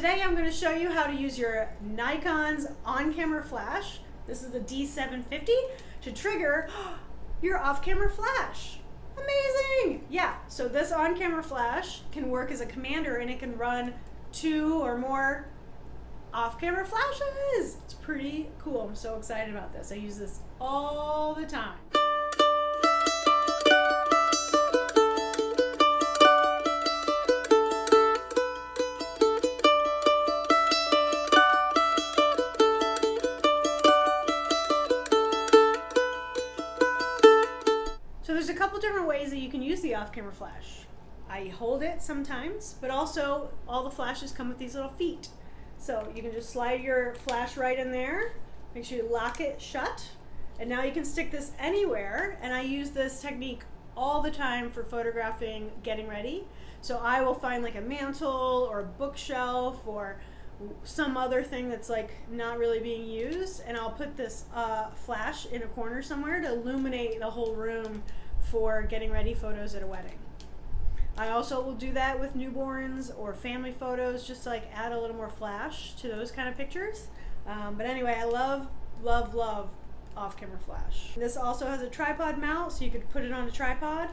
Today I'm going to show you how to use your Nikon's on-camera flash. This is the D750 to trigger your off-camera flash. Amazing! Yeah, so this on-camera flash can work as a commander and it can run 2 or more off-camera flashes. It's pretty cool. I'm so excited about this. I use this all the time. So there's a couple different ways that you can use the off-camera flash. I hold it sometimes, but also all the flashes come with these little feet. So you can just slide your flash right in there, make sure you lock it shut, and now you can stick this anywhere, and I use this technique all the time for photographing getting ready. So I will find like a mantle or a bookshelf or some other thing that's like not really being used, and I'll put this flash in a corner somewhere to illuminate the whole room for getting ready photos at a wedding. I also will do that with newborns or family photos, just to like add a little more flash to those kind of pictures. But anyway, I love off-camera flash. This also has a tripod mount, so you could put it on a tripod.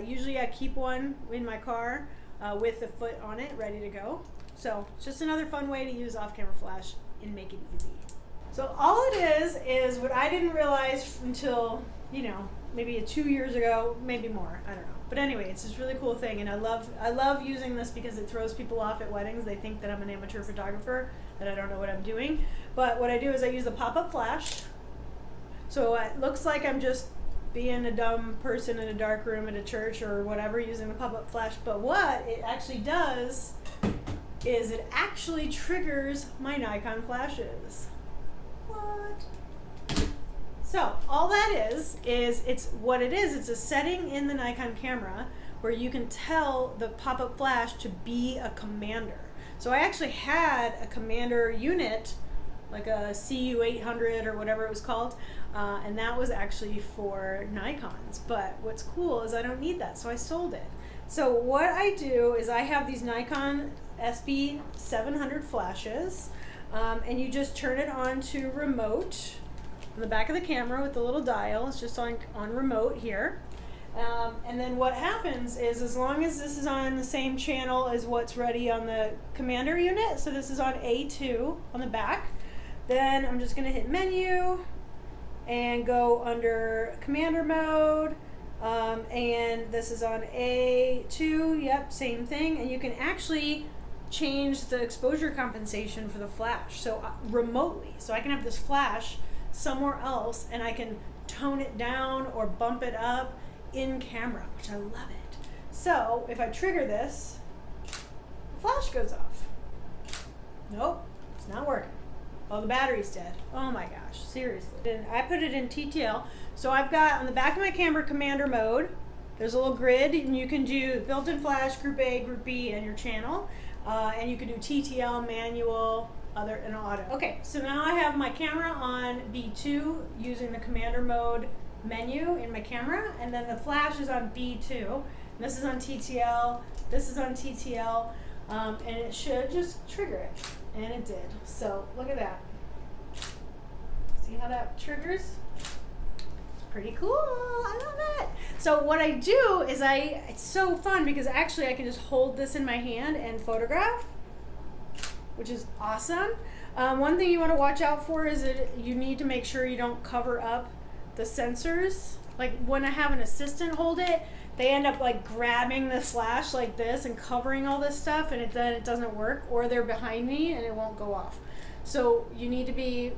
Usually I keep one in my car with the foot on it, ready to go. So it's just another fun way to use off-camera flash and make it easy. So all it is what I didn't realize until, maybe 2 years ago, maybe more, I don't know. But anyway, it's this really cool thing, and I love using this because it throws people off at weddings. They think that I'm an amateur photographer, that I don't know what I'm doing. But what I do is I use the pop-up flash. So it looks like I'm just being a dumb person in a dark room at a church or whatever using the pop-up flash. But what it actually does is it actually triggers my Nikon flashes. What? So all that is it's what it is. It's a setting in the Nikon camera where you can tell the pop-up flash to be a commander. So I actually had a commander unit, like a CU800 or whatever it was called, and that was actually for Nikons. But what's cool is I don't need that, so I sold it. So what I do is I have these Nikon SB700 flashes, and you just turn it on to remote on the back of the camera with the little dial. It's just on remote here. And then what happens is, as long as this is on the same channel as what's ready on the commander unit, so this is on A2 on the back, then I'm just going to hit menu and go under commander mode, and this is on A2, yep, same thing, and you can actually change the exposure compensation for the flash, so remotely. So I can have this flash somewhere else and I can tone it down or bump it up in camera, which I love it. So if I trigger this, the flash goes off. Nope, it's not working. Oh, the battery's dead. Oh my gosh, seriously. And I put it in TTL. So I've got on the back of my camera commander mode. There's a little grid, and you can do built-in flash, group A, group B, and your channel. And you can do TTL, manual, other, and auto. Okay, so now I have my camera on B2 using the commander mode menu in my camera, and then the flash is on B2. And this is on TTL, this is on TTL, and it should just trigger it. And it did. So look at that. See how that triggers? Pretty cool. I love it. So what I do is it's so fun because actually I can just hold this in my hand and photograph, which is awesome. One thing you want to watch out for is that you need to make sure you don't cover up the sensors. Like when I have an assistant hold it, they end up like grabbing the flash like this and covering all this stuff, and then it doesn't work, or they're behind me and it won't go off. So you need to be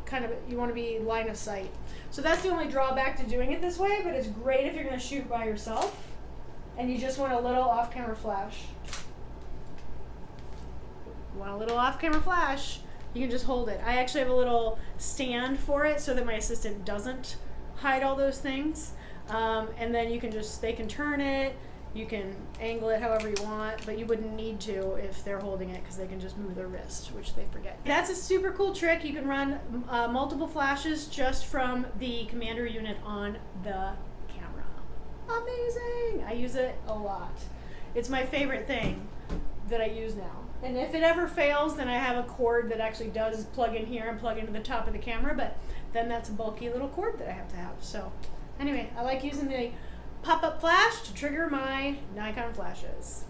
you want to be line of sight. So that's the only drawback to doing it this way, but it's great if you're going to shoot by yourself and you just want a little off-camera flash. You want a little off-camera flash, you can just hold it. I actually have a little stand for it so that my assistant doesn't hide all those things. And then they can turn it, you can angle it however you want, but you wouldn't need to if they're holding it because they can just move their wrist, which they forget. That's a super cool trick. You can run multiple flashes just from the commander unit on the camera. Amazing! I use it a lot. It's my favorite thing that I use now. And if it ever fails, then I have a cord that actually does plug in here and plug into the top of the camera, but then that's a bulky little cord that I have to have. So anyway, I like using the pop-up flash to trigger my Nikon flashes.